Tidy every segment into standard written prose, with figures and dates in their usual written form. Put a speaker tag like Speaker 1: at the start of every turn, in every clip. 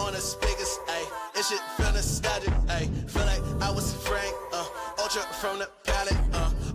Speaker 1: on the speakers, ayy. It shit feel nostalgic, ayy. Feel like I was Frank, ultra from the palette,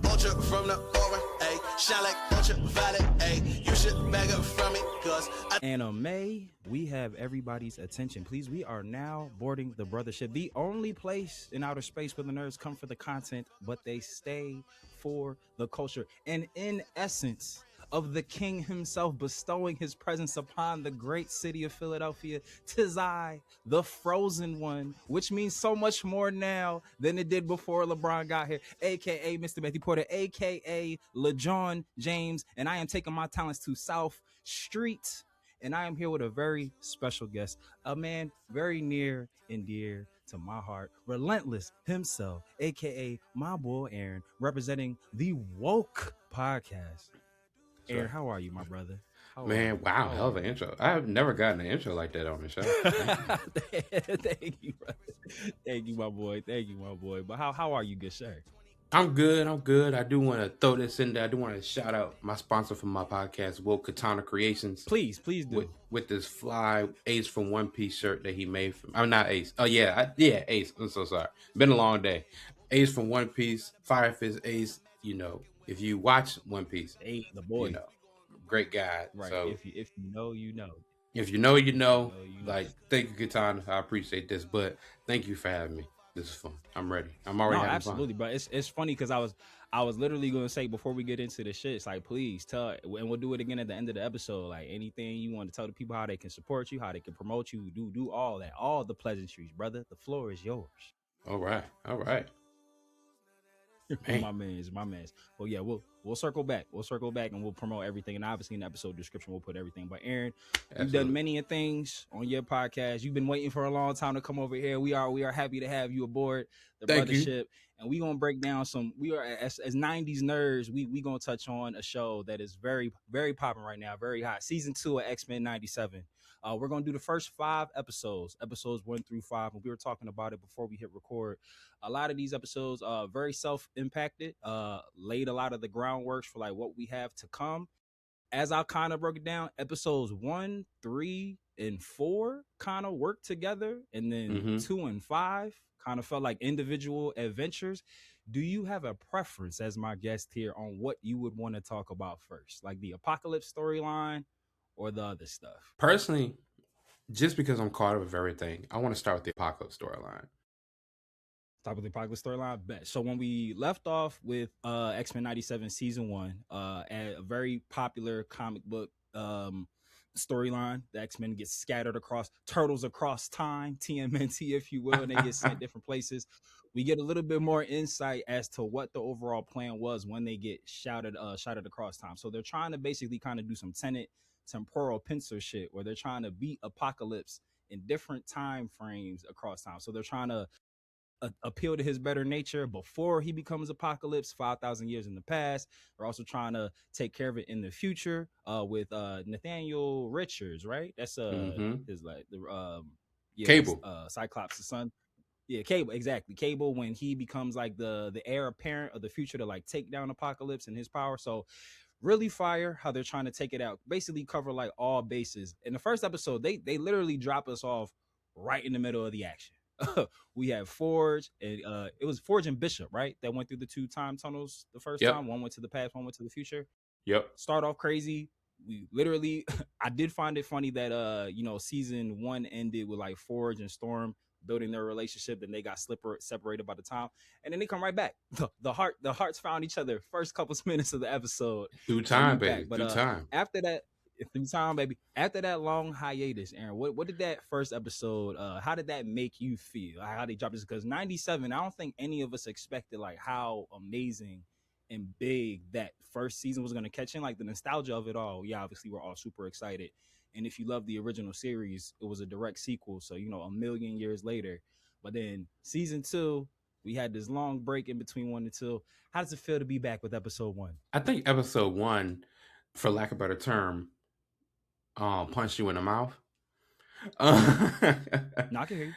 Speaker 1: ultra from the aura, ayy. Shine like ultraviolet, ayy. You should bag up from me, cause I...
Speaker 2: Anime, we have everybody's attention. Please, we are now boarding the Brothership, the only place in outer space where the nerds come for the content, but they stay for the culture. And in essence of the king himself bestowing his presence upon the great city of Philadelphia, 'tis I, the frozen one, which means so much more now than it did before LeBron got here, aka Mr. Matthew Porter, aka LeJohn James, and I am taking my talents to South Street, and I am here with a very special guest, a man very near and dear to my heart, Relentless himself, aka my boy Aaron, representing the Woke Podcast. Aaron, how are you, my brother?
Speaker 3: Man, wow, hell of an intro. I've never gotten an intro like that on the show.
Speaker 2: Thank you, brother. Thank you, my boy. Thank you, my boy. But how are you, good sir?
Speaker 3: I'm good. I do want to throw this in there. I do want to shout out my sponsor for my podcast, Will Katana Creations.
Speaker 2: Please do.
Speaker 3: With this fly Ace from One Piece shirt that he made from... I'm not Ace. Oh, yeah. Ace. I'm so sorry. Been a long day. Ace from One Piece, Fire Fist Ace, you know, if you watch One Piece,
Speaker 2: Ace, the boy,
Speaker 3: you know, great guy.
Speaker 2: Right.
Speaker 3: So
Speaker 2: if you know, you know.
Speaker 3: If you know, you know. Like, thank you, Katana. I appreciate this, but thank you for having me. This is fun. I'm ready. I'm already having
Speaker 2: absolutely,
Speaker 3: fun.
Speaker 2: Bro. It's funny because I was literally gonna say before we get into the shit, it's like, please tell, and we'll do it again at the end of the episode. Like, anything you want to tell the people, how they can support you, how they can promote you, do all that, all the pleasantries, brother. The floor is yours.
Speaker 3: All right.
Speaker 2: My man's. Well, yeah, we'll circle back. We'll circle back and we'll promote everything. And obviously in the episode description, we'll put everything. But Aaron, you've done many things on your podcast. You've been waiting for a long time to come over here. We are happy to have you aboard the Brothership. And we gonna break down we are as 90s nerds, we gonna touch on a show that is very, very popping right now, very hot. Season 2 of X-Men 97. We're gonna do the first 5 episodes 1 through 5, and we were talking about it before we hit record. A lot of these episodes very self-impacted, laid a lot of the groundwork for like what we have to come. As I kind of broke it down, episodes 1, 3, and 4 kind of work together, and then 2 and 5 kind of felt like individual adventures. Do you have a preference as my guest here on what you would want to talk about first, like the Apocalypse storyline or the other stuff?
Speaker 3: Personally, just because I'm caught up with everything, I want to start with the Apocalypse storyline.
Speaker 2: Start with the Apocalypse storyline? Bet. So when we left off with X-Men 97 season 1, a very popular comic book storyline, the X-Men get scattered across, turtles across time, TMNT, if you will, and they get sent different places. We get a little bit more insight as to what the overall plan was when they get shouted across time. So they're trying to basically kind of do some temporal pincer shit where they're trying to beat Apocalypse in different time frames across time. So they're trying to appeal to his better nature before he becomes Apocalypse 5,000 years in the past. They're also trying to take care of it in the future with Nathaniel Richards, right? That's his like the
Speaker 3: Cable,
Speaker 2: Cyclops' son. Yeah, Cable, exactly. Cable, when he becomes like the heir apparent of the future to like take down Apocalypse and his power. So really fire how they're trying to take it out, basically cover like all bases. In the first episode, they literally drop us off right in the middle of the action. We have Forge, and it was Forge and Bishop, right? That went through the 2 time tunnels the first time. One went to the past, one went to the future.
Speaker 3: Yep.
Speaker 2: Start off crazy. We literally, I did find it funny that season 1 ended with like Forge and Storm building their relationship, then they got separated by the time, and then they come right back. The hearts found each other first couple minutes of the episode.
Speaker 3: Through time, baby.
Speaker 2: But
Speaker 3: through time.
Speaker 2: After that. Through time, baby. After that long hiatus, Aaron, what did that first episode, how did that make you feel? How they dropped this? Because 97, I don't think any of us expected like how amazing and big that first season was going to catch in, like the nostalgia of it all. Yeah, obviously we're all super excited. And if you love the original series, it was a direct sequel. So, a million years later. But then season 2, we had this long break in between 1 and 2. How does it feel to be back with episode 1?
Speaker 3: I think episode 1, for lack of a better term, punched you in the mouth.
Speaker 2: No, I can hear you.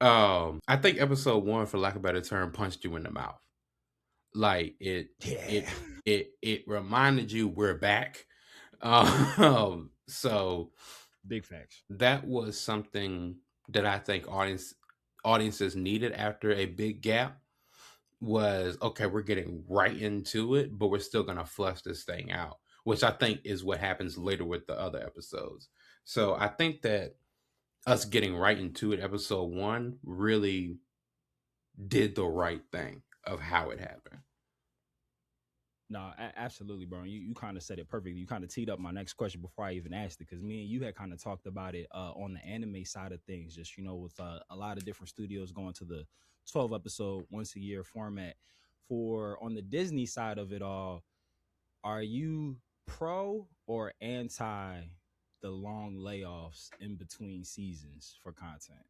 Speaker 3: I think episode 1, for lack of a better term, punched you in the mouth. Like it reminded you we're back. So
Speaker 2: big facts.
Speaker 3: That was something that I think audiences needed after a big gap was, okay, we're getting right into it, but we're still gonna flush this thing out, which I think is what happens later with the other episodes. So I think that us getting right into it, episode 1, really did the right thing of how it happened.
Speaker 2: No, absolutely, bro. You kind of said it perfectly. You kind of teed up my next question before I even asked it, because me and you had kind of talked about it on the anime side of things, just, with a lot of different studios going to the 12 episode once a year format. For on the Disney side of it all, are you pro or anti the long layoffs in between seasons for content?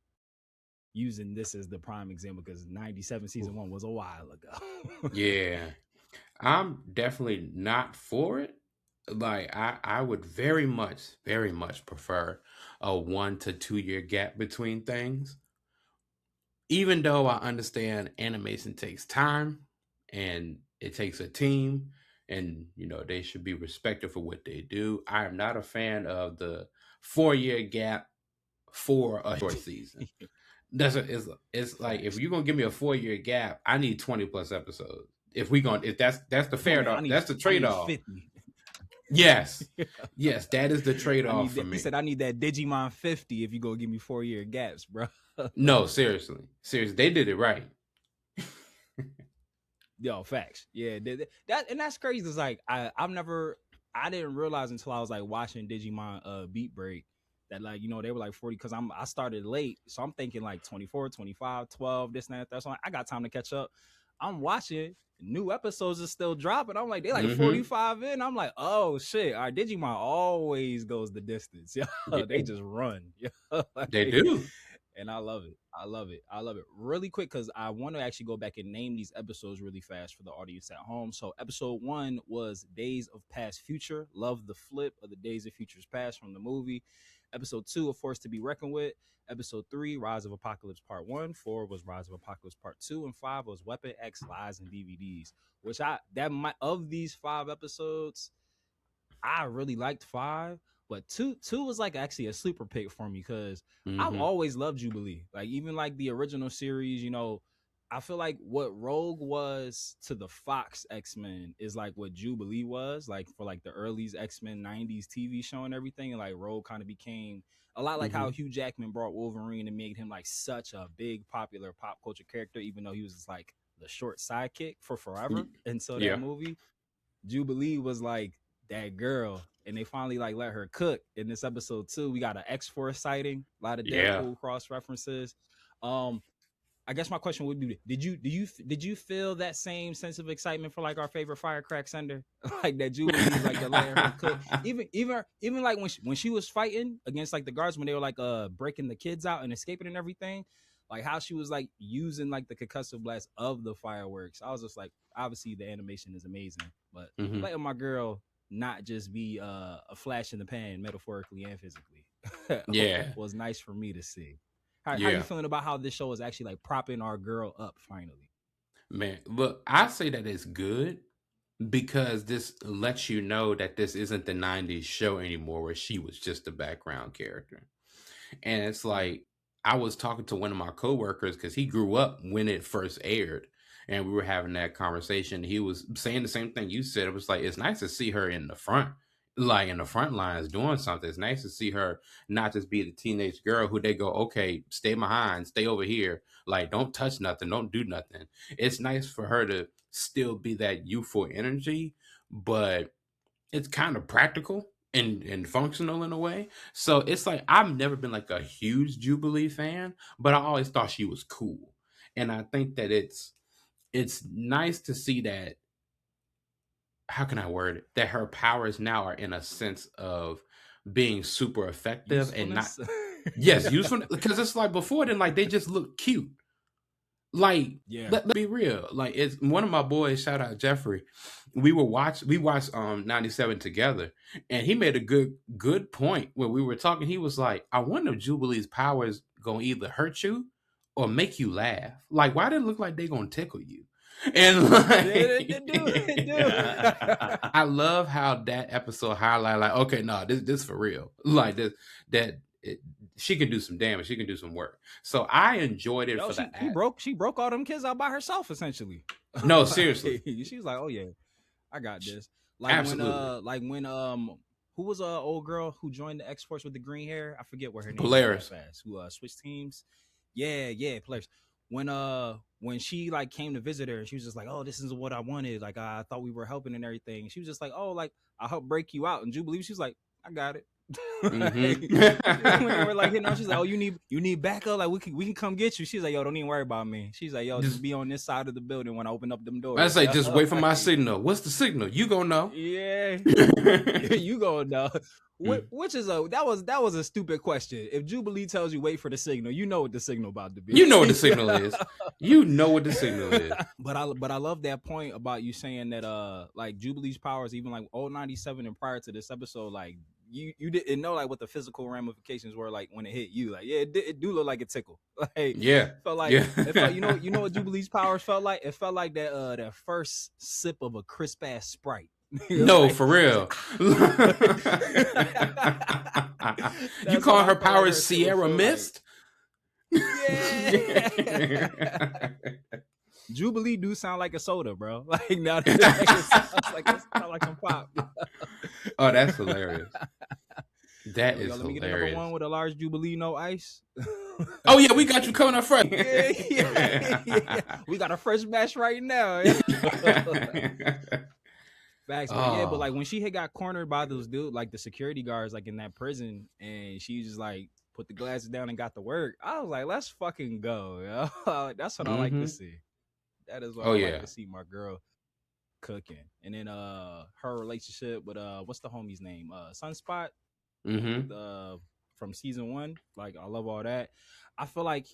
Speaker 2: Using this as the prime example, because 97 season 1 was a while ago.
Speaker 3: Yeah. I'm definitely not for it. Like I would very much prefer a 1 to 2 year gap between things. Even though I understand animation takes time and it takes a team, and they should be respected for what they do, I am not a fan of the 4-year gap for a short season. It's like, if you're gonna give me a 4-year gap, I need 20 plus episodes. If that's the fair, that's the trade off. Yes, yes, that is the trade off for me.
Speaker 2: He said, I need that Digimon 50 if you go give me 4-year gaps, bro.
Speaker 3: No, seriously, they did it right.
Speaker 2: Yo, facts. Yeah, that's crazy. It's like I didn't realize until I was like watching Digimon Beat Break that, like, they were like 40, because I started late, so I'm thinking like 24, 25, 12, this and that. That's why I got time to catch up. I'm watching, new episodes are still dropping. I'm like, they like 45 in. I'm like, oh shit, our Digimon always goes the distance. Yo, they just run. Yo, like,
Speaker 3: they do.
Speaker 2: And I love it. I love it. Really quick, because I want to actually go back and name these episodes really fast for the audience at home. So episode 1 was Days of Past Future. Love the flip of the Days of Futures Past from the movie. Episode 2, A Force to Be Reckoned With. Episode 3, Rise of Apocalypse Part 1. 4 was Rise of Apocalypse Part 2. And 5 was Weapon X, Lies, and DVDs. Of these 5 episodes, I really liked 5. But 2 was like actually a super pick for me, because I've always loved Jubilee. Like, even like the original series, I feel like what Rogue was to the Fox X-Men is like what Jubilee was like for like the early X-Men 90s TV show and everything. And like Rogue kind of became a lot like how Hugh Jackman brought Wolverine and made him like such a big popular pop culture character, even though he was just like the short sidekick for forever until that movie. Jubilee was like that girl, and they finally like let her cook in this episode 2. We got an X-Force sighting, a lot of Deadpool cross references. I guess my question would be, did you feel that same sense of excitement for like our favorite firecrack sender? Like that Jubilee was like the letting her cook. Even like when she was fighting against like the guards, when they were like breaking the kids out and escaping and everything, like how she was like using like the concussive blast of the fireworks. I was just like, obviously the animation is amazing, but letting my girl not just be a flash in the pan, metaphorically and physically, was nice for me to see. How are you feeling about how this show is actually like propping our girl up finally?
Speaker 3: Man, look, I say that it's good because this lets you know that this isn't the 90s show anymore where she was just a background character. And it's like, I was talking to one of my coworkers because he grew up when it first aired, and we were having that conversation. He was saying the same thing you said. It was like, it's nice to see her in the front, like in the front lines doing something. It's nice to see her not just be the teenage girl who they go, okay, stay behind, stay over here, like don't touch nothing, don't do nothing. It's nice for her to still be that youthful energy, but it's kind of practical and functional in a way. So it's like, I've never been like a huge Jubilee fan, but I always thought she was cool. And I think that it's nice to see that, how can I word it? That her powers now are in a sense of being super effective and not useful, because it's like before then, like they just look cute. Like, let's be real. Like, it's one of my boys, shout out Jeffrey. We watched 97 together, and he made a good point when we were talking. He was like, I wonder if Jubilee's powers gonna either hurt you or make you laugh. Like, why did it look like they gonna tickle you? And like, they do. I love how that episode highlighted, like, okay, no, this for real. Like she can do some damage. She can do some work. So I enjoyed it for that.
Speaker 2: She broke all them kids out by herself essentially.
Speaker 3: No, seriously.
Speaker 2: She's like, oh yeah, I got this.
Speaker 3: Absolutely.
Speaker 2: When who was old girl who joined the X Force with the green hair? I forget what her name
Speaker 3: Polaris.
Speaker 2: was. Who switched teams? Yeah, Polaris. When she like came to visit her, she was just like, oh, this is what I wanted. Like I thought we were helping and everything. She was just like, oh, like I'll help break you out. And Jubilee, she was like, I got it. Mm-hmm. When they were like hitting on, she's like, oh, you need backup, like we can come get you. She's like, yo, don't even worry about me. She's like, yo, just be on this side of the building when I open up them doors.
Speaker 3: I say, just wait for my signal. What's the signal? You gonna know.
Speaker 2: Yeah. You gonna know. Which is that was a stupid question. If Jubilee tells you wait for the signal, you know what the signal about to be.
Speaker 3: You know what the signal is. You know what the signal is.
Speaker 2: But I love that point about you saying that like Jubilee's powers, even like old 97 and prior to this episode, like you didn't know like what the physical ramifications were like when it hit you. Like it do look like a tickle. Like it felt like it felt, you know what Jubilee's powers felt like? It felt like that first sip of a crisp ass Sprite.
Speaker 3: No, like, for real. You call her powers Sierra Mist?
Speaker 2: Like. Yeah. Jubilee do sound like a soda, bro. Like now that it sounds like some pop.
Speaker 3: Oh, that's hilarious. That is
Speaker 2: let me
Speaker 3: hilarious.
Speaker 2: Get the number one with a large Jubilee, no ice.
Speaker 3: Oh yeah, we got you coming up front.
Speaker 2: Yeah. We got a fresh batch right now. Facts, but like when she had got cornered by those dudes, like the security guards, like in that prison, and she just like put the glasses down and got to work. I was like, let's fucking go, yo. That's what I like to see. That is what I like to see my girl cooking. And then her relationship with what's the homie's name? Sunspot. From season 1. Like I love all that. I feel like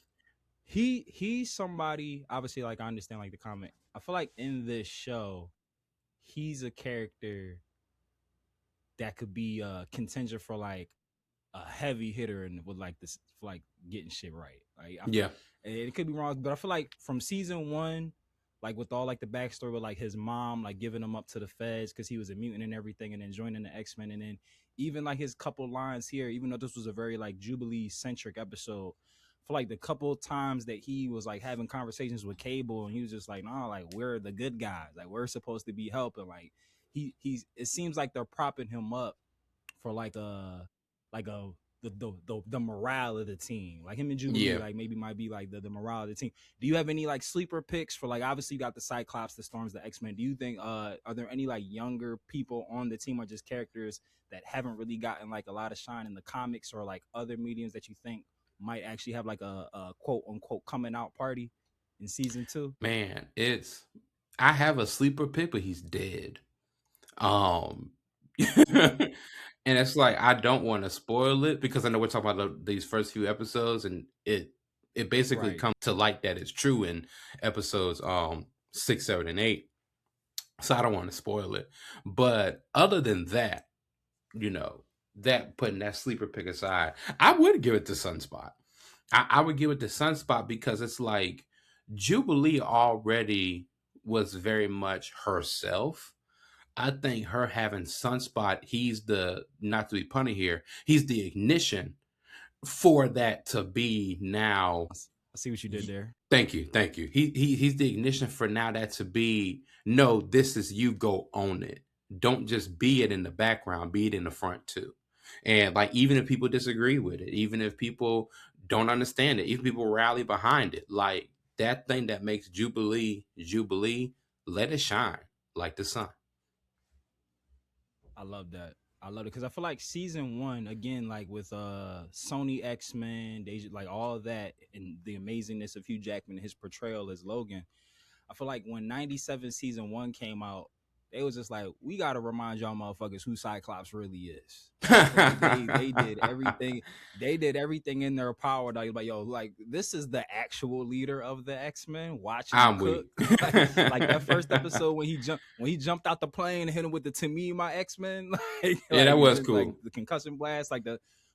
Speaker 2: he's somebody, obviously, like I understand like the comment. I feel like in this show, he's a character that could be contingent for like a heavy hitter and with like this, like getting shit right. Like it could be wrong, but I feel like from season 1, like with all like the backstory with like his mom like giving him up to the feds because he was a mutant and everything, and then joining the X-Men, and then even like his couple lines here, even though this was a very like Jubilee centric episode, for like the couple times that he was like having conversations with Cable, and he was just like, no, like we're the good guys, like we're supposed to be helping. Like he's it seems like they're propping him up for the morale of the team. Like him and Jubilee like maybe might be like the morale of the team. Do you have any like sleeper picks for like, obviously you got the Cyclops, the Storms, the X-Men. Do you think are there any like younger people on the team or just characters that haven't really gotten like a lot of shine in the comics or like other mediums that you think might actually have like a quote unquote coming out party in season 2?
Speaker 3: Man, I have a sleeper pick, but he's dead. And it's like I don't want to spoil it because I know we're talking about these first few episodes, and it basically comes to light that it's true in episodes 6, 7, and 8. So I don't want to spoil it. But other than that, that putting that sleeper pick aside, I would give it to Sunspot. I would give it to Sunspot because it's like Jubilee already was very much herself. I think her having Sunspot, he's the, not to be punny here, he's the ignition for that to be now.
Speaker 2: I see what you did there.
Speaker 3: Thank you. He's the ignition for now that to be, no, this is you, go own it. Don't just be it in the background, be it in the front too. And like, even if people disagree with it, even if people don't understand it, even people rally behind it, like that thing that makes Jubilee, let it shine like the sun.
Speaker 2: I love that. I love it because I feel like season 1, again, like with Sony X-Men, they like all of that and the amazingness of Hugh Jackman and his portrayal as Logan. I feel like when 97 season 1 came out, they was just like, we got to remind y'all motherfuckers who Cyclops really is. They did everything. They did everything in their power. Like, yo, like this is the actual leader of the X-Men. Watch him cook. like that first episode when he jumped out the plane and hit him with the "To Me, My X-Men."
Speaker 3: That was cool.
Speaker 2: Like the concussion blast,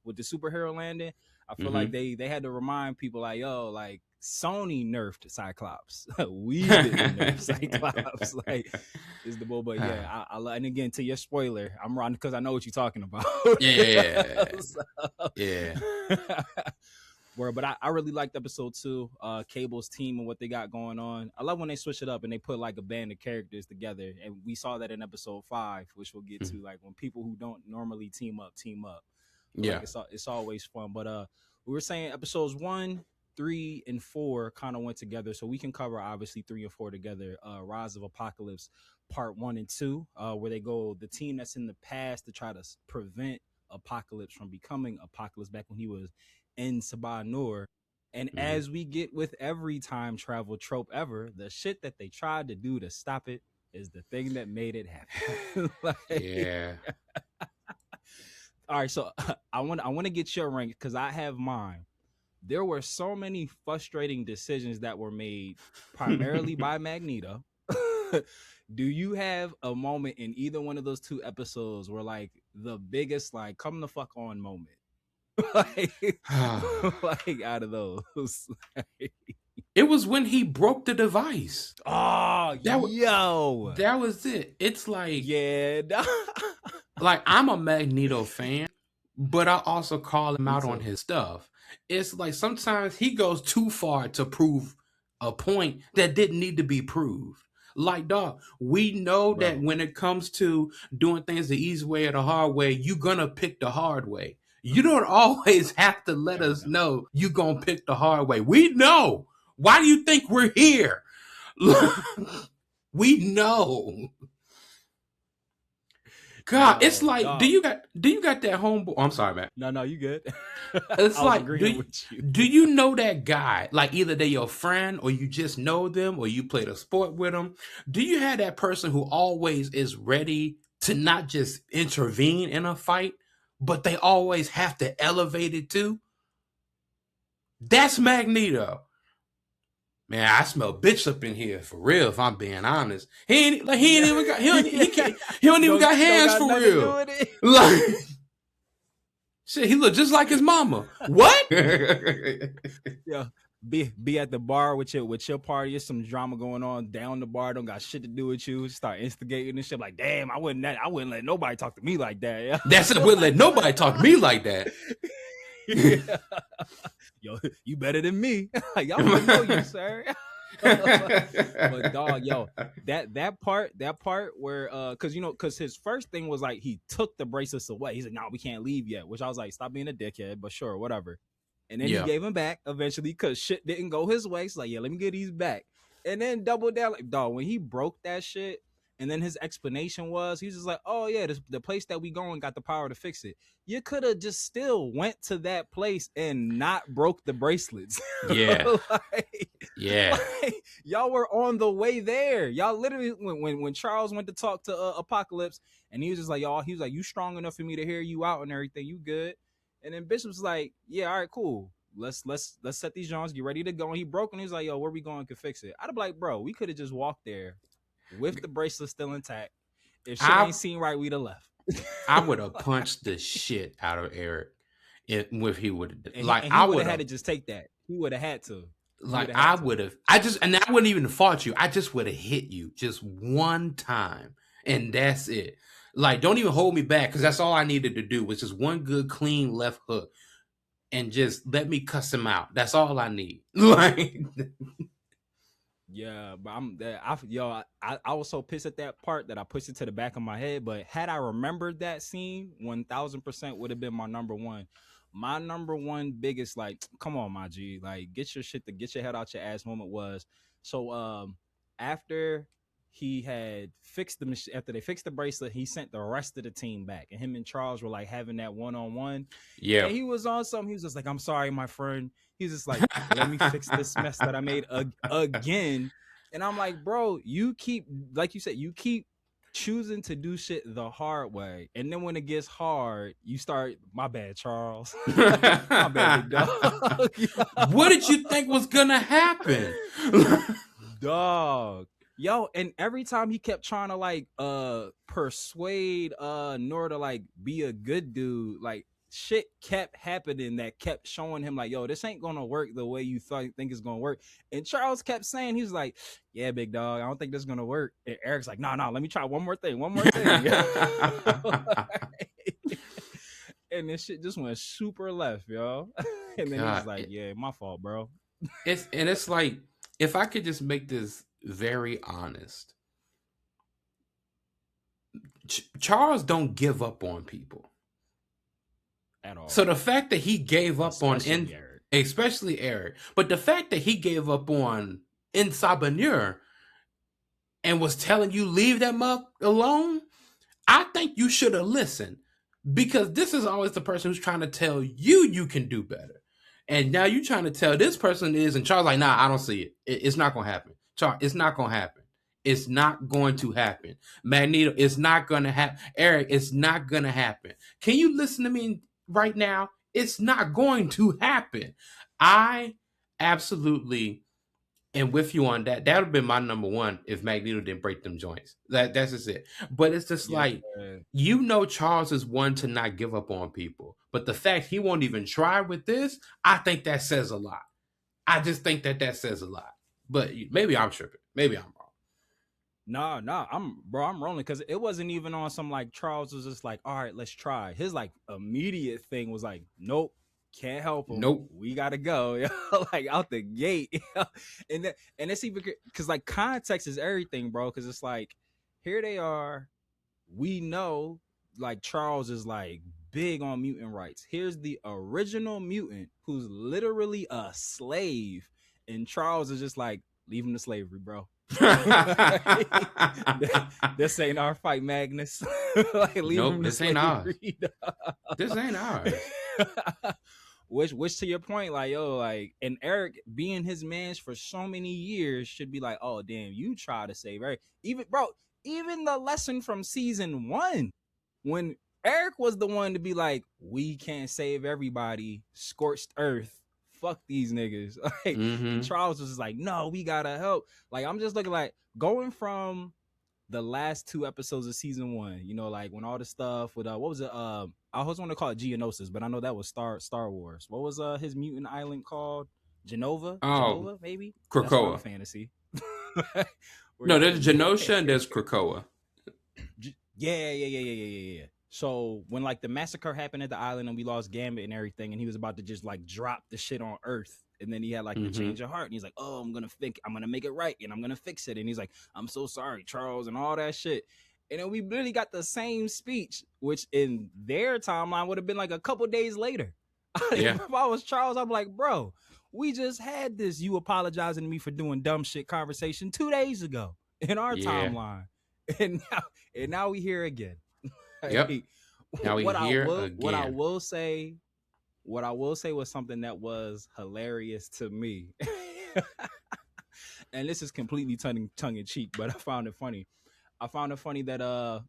Speaker 2: with the superhero landing. I feel like they had to remind people like, yo, like Sony nerfed Cyclops. We didn't nerf Cyclops. Like, is the bull. But yeah, and again, to your spoiler, I'm wrong because I know what you're talking about.
Speaker 3: Yeah. Yeah.
Speaker 2: But I really liked episode 2, Cable's team and what they got going on. I love when they switch it up and they put like a band of characters together, and we saw that in episode 5, which we'll get to, like when people who don't normally team up.
Speaker 3: Yeah,
Speaker 2: like, it's always fun. But we were saying episodes 1, 3, and 4 kind of went together, so we can cover obviously 3 and 4 together. Rise of Apocalypse part 1 and 2, where they go the team that's in the past to try to prevent Apocalypse from becoming Apocalypse back when he was in Sabah Nur. And as we get with every time travel trope ever, the shit that they tried to do to stop it is the thing that made it happen. Like,
Speaker 3: yeah.
Speaker 2: All right, so I want to get your rank because I have mine. There were so many frustrating decisions that were made primarily by Magneto. Do you have a moment in either one of those 2 episodes where like the biggest like come the fuck on moment? like out of those.
Speaker 3: It was when he broke the device.
Speaker 2: Oh, that
Speaker 3: was it. It's like,
Speaker 2: yeah.
Speaker 3: like I'm a Magneto fan, but I also call him out on his stuff. It's like sometimes he goes too far to prove a point that didn't need to be proved. Like, dog, we know that when it comes to doing things the easy way or the hard way, you're gonna pick the hard way. You don't always have to let us know you're going to pick the hard way. We know. Why do you think we're here? We know. God, it's like, do you got that homeboy? Oh, I'm sorry, man.
Speaker 2: No, you good.
Speaker 3: It's like, do you know that guy? Like either they're your friend or you just know them or you played a sport with them. Do you have that person who always is ready to not just intervene in a fight, but they always have to elevate it too? That's Magneto. Man, I smell bitch up in here for real. If I'm being honest, he ain't even got hands for real. Like, shit, he look just like his mama. What?
Speaker 2: Yeah, be at the bar with your party. There's some drama going on down the bar. Don't got shit to do with you. Start instigating and shit. Like, damn, I wouldn't let nobody talk to me like that. Yeah.
Speaker 3: That's it. I wouldn't let nobody talk to me like that.
Speaker 2: Yeah. Yo, you better than me. Y'all don't know you, sir. But dog, yo, that part where because his first thing was like he took the bracelets away. He's like, no, we can't leave yet. Which I was like, stop being a dickhead, but sure, whatever. And then he gave him back eventually because shit didn't go his way. It's like, yeah, let me get these back. And then double down, like, dog, when he broke that shit, and then his explanation was, he was just like, oh yeah, the place that we going got the power to fix it. You could have just still went to that place and not broke the bracelets.
Speaker 3: Yeah.
Speaker 2: Like, y'all were on the way there. Y'all literally, when Charles went to talk to Apocalypse, and he was just like, y'all, he was like, you strong enough for me to hear you out and everything, you good. And then Bishop's like, yeah, all right, cool. Let's set these Jones, get ready to go. And he broke, and he was like, yo, where we going to fix it? I'd be like, bro, we could have just walked there with the bracelet still intact. If shit ain't seen right, we'd have left.
Speaker 3: I would have punched the shit out of Eric if he would have. Like,
Speaker 2: I would have had to just take that. He would have had to.
Speaker 3: Like, I would have. I wouldn't even fought you. I just would have hit you just one time, and that's it. Like, don't even hold me back, because that's all I needed to do was just one good, clean left hook, and just let me cuss him out. That's all I need. Like.
Speaker 2: Yeah, but I was so pissed at that part that I pushed it to the back of my head. But had I remembered that scene, 1000% would have been my number one. My number one biggest, like, come on, my G, like, get your head out your ass moment was, so after he had fixed the machine, after they fixed the bracelet, he sent the rest of the team back, and him and Charles were like having that one-on-one.
Speaker 3: Yeah,
Speaker 2: and he was on something. He was just like, I'm sorry, my friend. He's just like, let me fix this mess that I made again. And I'm like, bro, you keep, like you said, you keep choosing to do shit the hard way. And then when it gets hard, you start, my bad, Charles. My bad, big dog.
Speaker 3: What did you think was going to happen?
Speaker 2: Dog. Yo, and every time he kept trying to like persuade Nor to like be a good dude, like shit kept happening that kept showing him like, yo, this ain't gonna work the way you think it's gonna work. And Charles kept saying, he was like, yeah, big dog, I don't think this is gonna work. And Eric's like, no, let me try one more thing. And this shit just went super left, yo. And then he's like, yeah, my fault, bro.
Speaker 3: It's like, if I could just make this very honest, Charles don't give up on people
Speaker 2: at all.
Speaker 3: So the fact that he gave up especially Eric, but the fact that he gave up on Insabinure and was telling you leave that muck alone, I think you should have listened, because this is always the person who's trying to tell you can do better. And now you're trying to tell this person is, and Charles like, nah, I don't see it. It's not going to happen. Charles, it's not going to happen. It's not going to happen. Magneto, it's not going to happen. Eric, it's not going to happen. Can you listen to me right now? It's not going to happen. I absolutely am with you on that. That would have been my number one if Magneto didn't break them joints. That's just it. But it's just Charles is one to not give up on people. But the fact he won't even try with this, I think that says a lot. I just think that says a lot. But maybe I'm tripping. Maybe I'm wrong.
Speaker 2: No, I'm rolling, because it wasn't even on some like Charles was just like, all right, let's try. His like immediate thing was like, nope, can't help him.
Speaker 3: Nope,
Speaker 2: we gotta go, like out the gate. And it's even because like context is everything, bro. Because it's like, here they are, we know like Charles is like big on mutant rights. Here's the original mutant who's literally a slave, and Charles is just like, leave him to slavery, bro. This ain't our fight, Magnus. Like,
Speaker 3: nope, this ain't ours. This ain't ours.
Speaker 2: Which to your point, like, yo, like, and Eric being his mans for so many years should be like, oh damn, you try to save Eric. Even the lesson from season 1, when Eric was the one to be like, we can't save everybody, scorched earth, fuck these niggas. Like, Charles was just like, no, we gotta help. Like, I'm just looking like going from the last 2 episodes of season 1, like when all the stuff with what was it? I always want to call it Geonosis, but I know that was Star Wars. What was his mutant island called? Genova? Genova, maybe?
Speaker 3: Krakoa.
Speaker 2: Fantasy.
Speaker 3: No, there's Genosha and there's Krakoa.
Speaker 2: Yeah. So when like the massacre happened at the island and we lost Gambit and everything, and he was about to just like drop the shit on Earth, and then he had like the change of heart, and he's like, oh, I'm gonna make it right, and I'm gonna fix it, and he's like, I'm so sorry, Charles, and all that shit. And then we literally got the same speech, which in their timeline would have been like a couple days later. If I was Charles, I'm like, bro, we just had this you apologizing to me for doing dumb shit conversation 2 days ago in our timeline, and now we here again.
Speaker 3: Yep. Now we hear again.
Speaker 2: What I will say was something that was hilarious to me, and this is completely tongue in cheek, but I found it funny. I found it funny that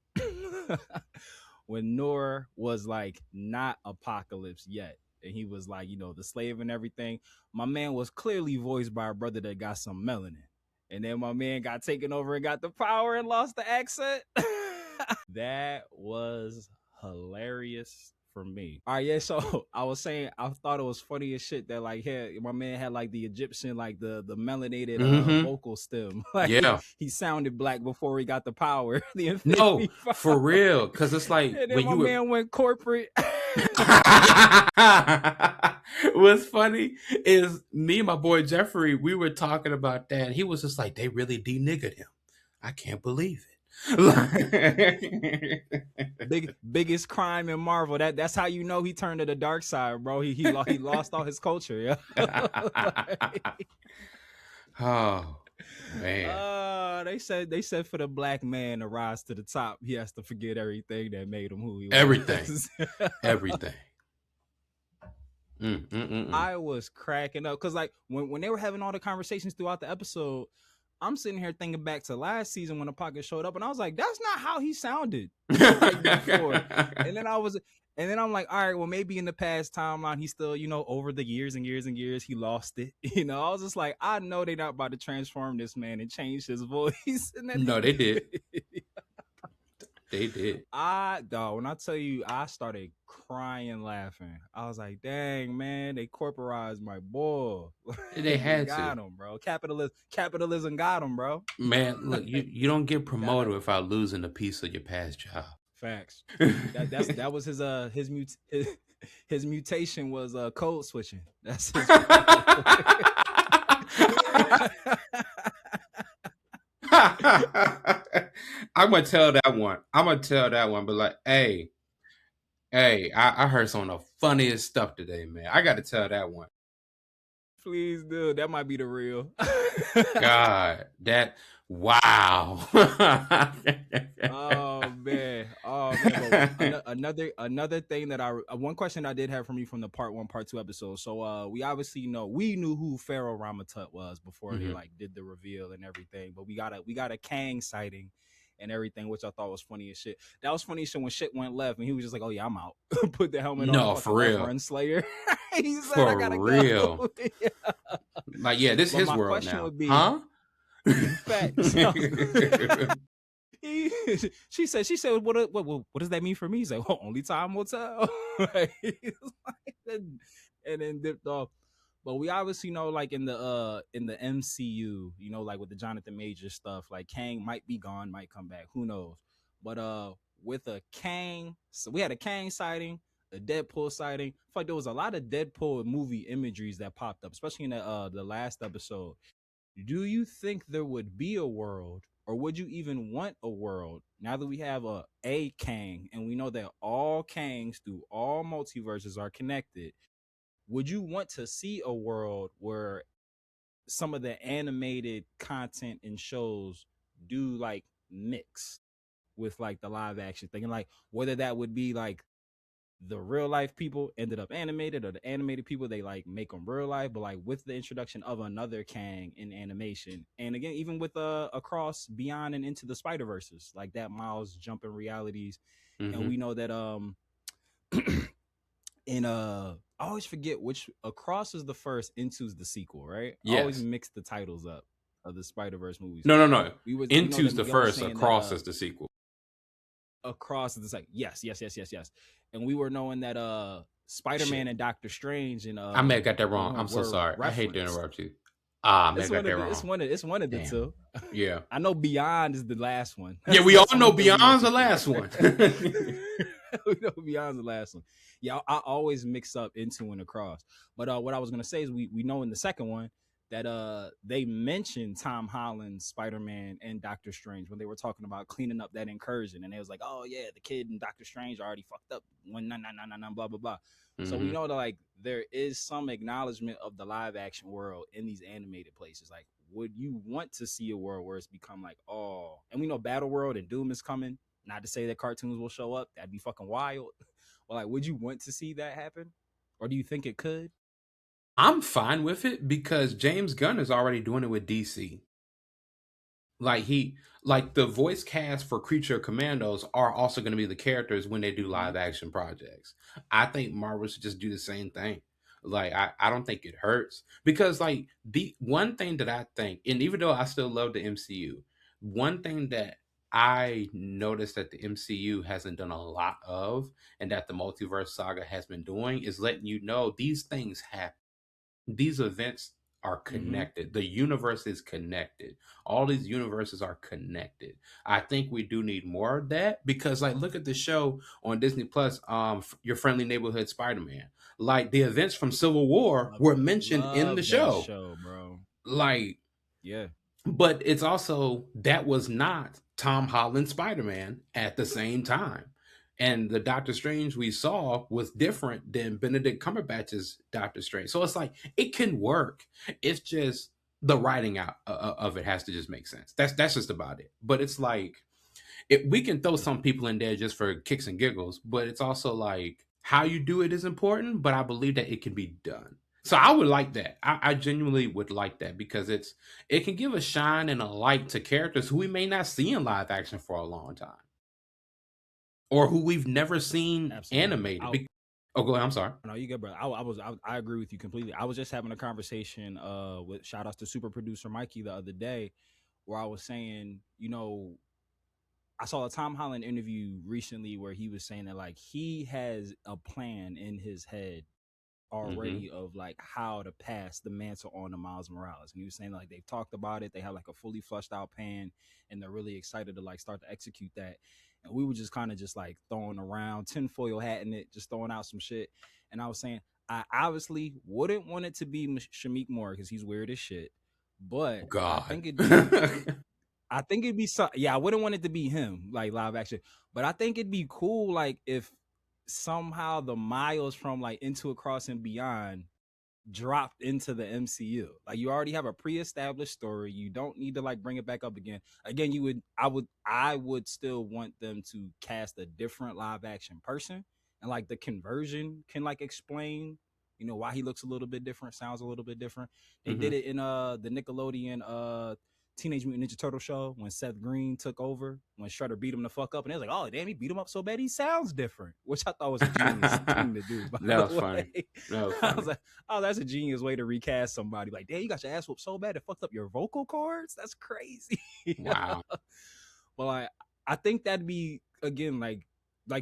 Speaker 2: when Noor was like not Apocalypse yet, and he was like, the slave and everything, my man was clearly voiced by a brother that got some melanin, and then my man got taken over and got the power and lost the accent. That was hilarious for me. All right, yeah. So I was saying, I thought it was funny as shit that like, my man had like the Egyptian, like the melanated vocal stem. Like, he sounded black before he got the power.
Speaker 3: No, for real, because it's like
Speaker 2: and then when man went corporate.
Speaker 3: What's funny is me and my boy Jeffrey, we were talking about that. He was just like, they really de-niggered him. I can't believe it.
Speaker 2: Biggest crime in Marvel. That's how you know he turned to the dark side, bro. He lost all his culture. Yeah.
Speaker 3: Oh man.
Speaker 2: They said for the black man to rise to the top, he has to forget everything that made him who he was.
Speaker 3: Everything.
Speaker 2: I was cracking up because like when they were having all the conversations throughout the episode, I'm sitting here thinking back to last season when Apocalypse showed up, and I was like, that's not how he sounded like before. And then I'm like, all right, well, maybe in the past timeline, he still, over the years and years and years, he lost it. I was just like, I know they're not about to transform this man and change his voice.
Speaker 3: No, they did. They did.
Speaker 2: When I tell you, I started crying laughing. I was like, dang, man, they corporized my boy.
Speaker 3: They had
Speaker 2: got
Speaker 3: to.
Speaker 2: him, bro. Capitalism got him, bro.
Speaker 3: Man, look, you don't get
Speaker 2: Gotta
Speaker 3: promoted without losing a piece of your past job.
Speaker 2: facts. That was his mutation was code switching. That's his.
Speaker 3: I'm gonna tell that one. But like, hey, I heard some of the funniest stuff today, man. I got to tell that one.
Speaker 2: Please do. That might be the real.
Speaker 3: God, that wow.
Speaker 2: Oh man. But another thing that one question I did have from you from the part 1, part 2 episode. So we obviously we knew who Pharaoh Ramatut was before they like did the reveal and everything. But we got a Kang sighting and everything, which I thought was funny as shit. That was funny as shit when shit went left and he was just like, "Oh yeah, I'm out." Put the helmet on.
Speaker 3: No, for real.
Speaker 2: Run Slayer. He said,
Speaker 3: For
Speaker 2: "I gotta
Speaker 3: real."
Speaker 2: go. Yeah.
Speaker 3: Like, yeah, this is his world now.
Speaker 2: Would be,
Speaker 3: huh?
Speaker 2: Facts. She said, what does that mean for me? He's like, well, only time will tell. And then dipped off. But we obviously know, like in the MCU, like with the Jonathan Majors stuff, like Kang might be gone, might come back, who knows? But with a Kang, so we had a Kang sighting, a Deadpool sighting. I feel like there was a lot of Deadpool movie imageries that popped up, especially in the last episode. Do you think there would be a world, or would you even want a world, now that we have a Kang and we know that all Kangs through all multiverses are connected? Would you want to see a world where some of the animated content and shows do like mix with like the live action thing, and like whether that would be like the real life people ended up animated, or the animated people they like make them real life, but like with the introduction of another Kang in animation, and again even with across beyond and into the Spider-Verses, like that Miles jumping realities. And we know that in I always forget which Across is the first, Into's the sequel, right?
Speaker 3: Yes.
Speaker 2: I always mix the titles up of the Spider-Verse movies.
Speaker 3: No. Into's the first, Across is the sequel.
Speaker 2: Across is the second. Yes. And we were knowing that Spider-Man and Doctor Strange and
Speaker 3: I may have got that wrong. I'm so sorry. I hate to interrupt you. I may have got that wrong.
Speaker 2: It's one of the two.
Speaker 3: Yeah.
Speaker 2: I know Beyond is the last one.
Speaker 3: Yeah, we all know Beyond's the last one.
Speaker 2: We know Beyond's the last one. Yeah, I always mix up Into and Across. But what I was gonna say is we know in the second one that they mentioned Tom Holland's Spider-Man and Doctor Strange when they were talking about cleaning up that incursion, and they was like, oh yeah, the kid and Doctor Strange already fucked up when blah blah blah. So we know that like there is some acknowledgement of the live action world in these animated places. Like, would you want to see a world where it's become like, oh, and we know Battle World and Doom is coming, not to say that cartoons will show up, that'd be fucking wild. Well, like, would you want to see that happen, or do you think it could?
Speaker 3: I'm fine with it because James Gunn is already doing it with DC. Like the voice cast for Creature Commandos are also going to be the characters when they do live action projects. I think Marvel should just do the same thing. Like, I don't think it hurts because like the one thing that I think, and even though I still love the MCU, one thing that I noticed that the MCU hasn't done a lot of, and that the multiverse saga has been doing, is letting you know these things happen. These events are connected. The universe is connected. All these universes are connected. I think we do need more of that because, like, look at the show on Disney Plus, Your Friendly Neighborhood Spider-Man. Like, the events from Civil War were mentioned in the show,
Speaker 2: bro.
Speaker 3: Like,
Speaker 2: yeah.
Speaker 3: But it's also, that was not Tom Holland's Spider-Man at the same time. And the Doctor Strange we saw was different than Benedict Cumberbatch's Doctor Strange. So it's like, it can work. It's just the writing out of it has to just make sense. That's just about it. But it's like, we can throw some people in there just for kicks and giggles, but it's also like, how you do it is important, but I believe that it can be done. So I would like that. I genuinely would like that because it can give a shine and a light to characters who we may not see in live action for a long time, or who we've never seen animated. Go ahead. I'm sorry.
Speaker 2: No, you good, bro. I agree with you completely. I was just having a conversation with shout outs to super producer Mikey the other day, where I was saying, I saw a Tom Holland interview recently where he was saying that like he has a plan in his head already of like how to pass the mantle on to Miles Morales. And he was saying like they've talked about it, they have like a fully flushed out plan, and they're really excited to like start to execute that. And we were just kind of just like throwing around tinfoil hat in it, just throwing out some shit. And I was saying I obviously wouldn't want it to be Shamik Moore because he's weird as shit. But
Speaker 3: God.
Speaker 2: I think it'd be some, yeah, I wouldn't want it to be him, like live action. But I think it'd be cool, like if somehow the Miles from like Into Across and Beyond dropped into the MCU. Like you already have a pre-established story. You don't need to like bring it back up again. Again, I would still want them to cast a different live action person, and like the conversion can like explain, you know, why he looks a little bit different, sounds a little bit different. They did it in the Nickelodeon Teenage Mutant Ninja Turtle show when Seth Green took over, when Shredder beat him the fuck up, and they was like, oh damn, he beat him up so bad he sounds different, which I thought was a genius thing to do.
Speaker 3: That was funny.
Speaker 2: I was like, oh, that's a genius way to recast somebody. Like, damn, you got your ass whooped so bad it fucked up your vocal cords. That's crazy.
Speaker 3: Wow.
Speaker 2: Well, I think that'd be again like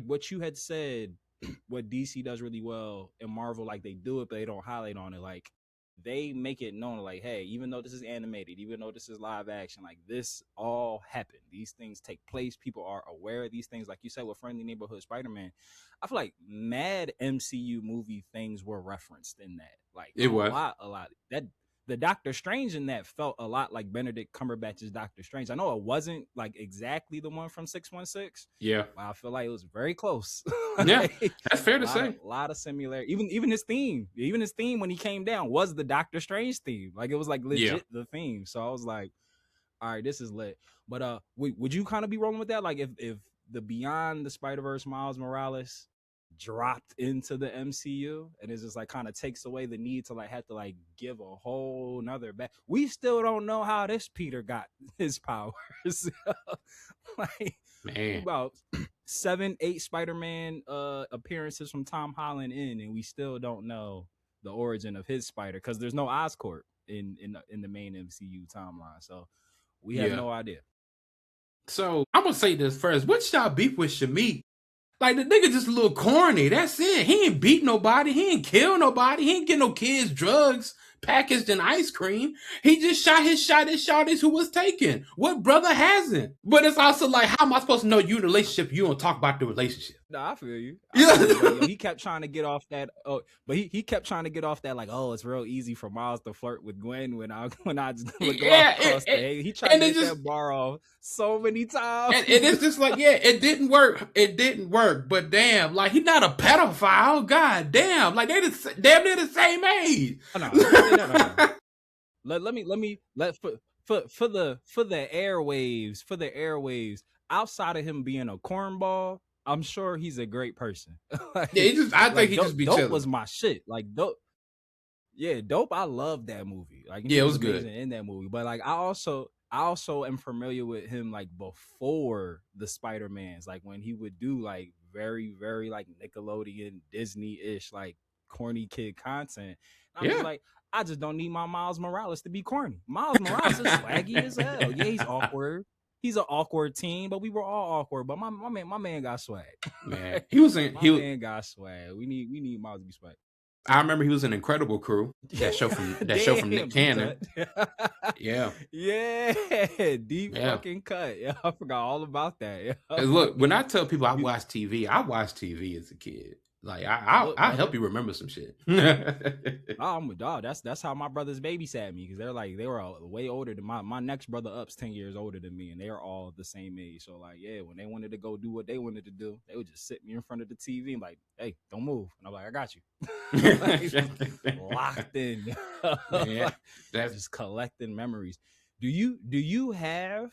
Speaker 2: what you had said. What DC does really well, and Marvel, like they do it, but they don't highlight on it. Like they make it known, like, hey, even though this is animated, even though this is live action, like this all happened. These things take place. People are aware of these things. Like you said with Friendly Neighborhood Spider-Man, I feel like mad MCU movie things were referenced in that. Like
Speaker 3: it was
Speaker 2: a lot. That the Doctor Strange in that felt a lot like Benedict Cumberbatch's Doctor Strange. I know it wasn't like exactly the one from 616.
Speaker 3: Yeah,
Speaker 2: but I feel like it was very close.
Speaker 3: Yeah, that's fair to say.
Speaker 2: A lot of similarity. Even his theme when he came down was the Doctor Strange theme. Like it was like legit the theme. So I was like, all right, this is lit. But would you kind of be rolling with that? Like if the Beyond the Spider-Verse Miles Morales dropped into the MCU and it just like kind of takes away the need to like have to like give a whole nother back. We still don't know how this Peter got his powers. Like
Speaker 3: man,
Speaker 2: about 7-8 Spider-Man appearances from Tom Holland and we still don't know the origin of his spider because there's no Oscorp in the main MCU timeline. So we have no idea.
Speaker 3: So I'm gonna say this first. What's y'all beef with Shamik? Like the nigga just a little corny. That's it. He ain't beat nobody. He ain't kill nobody. He ain't get no kids drugs packaged in ice cream. He just shot his shotties who was taken. What brother hasn't? But it's also like, how am I supposed to know you in a relationship? You don't talk about the relationship.
Speaker 2: No, I feel you.
Speaker 3: Yeah.
Speaker 2: He kept trying to get off that. Oh, but he kept trying to get off that. Like, oh, it's real easy for Miles to flirt with Gwen when I just look across the hay. He tried to get that bar off so many times.
Speaker 3: And it's just like, yeah, it didn't work. It didn't work. But damn, like he's not a pedophile. God damn, like they damn near the same age.
Speaker 2: Oh, no. Let me for the airwaves. Outside of him being a cornball, I'm sure he's a great person.
Speaker 3: Like, yeah, I think he just be
Speaker 2: Dope
Speaker 3: chilling.
Speaker 2: was my shit. Like Dope. Yeah, Dope. I love that movie. Like
Speaker 3: yeah, it was good
Speaker 2: in that movie. But like I also am familiar with him like before the Spider-Mans. Like when he would do like very, very like Nickelodeon, Disney-ish, like corny kid content. And I'm just like, I just don't need my Miles Morales to be corny. Miles Morales is swaggy as hell. Yeah, he's awkward. He's an awkward teen, but we were all awkward. But my man got swag.
Speaker 3: Man, man
Speaker 2: got swag. We need Miles to be swag.
Speaker 3: I remember he was an Incredible Crew. That show from Nick Cannon. Yeah,
Speaker 2: deep fucking cut. Yeah, I forgot all about that. Yeah.
Speaker 3: Look, when I tell people I watched TV as a kid. Like I'll help you remember some shit.
Speaker 2: I'm a dog. That's how my brothers babysat me because they were way older than my next brother up's 10 years older than me, and they were all the same age. So like, yeah, when they wanted to go do what they wanted to do, they would just sit me in front of the TV and like, hey, don't move, and I'm like, I got you. Like, locked in.
Speaker 3: Man, that's
Speaker 2: just collecting memories. Do you have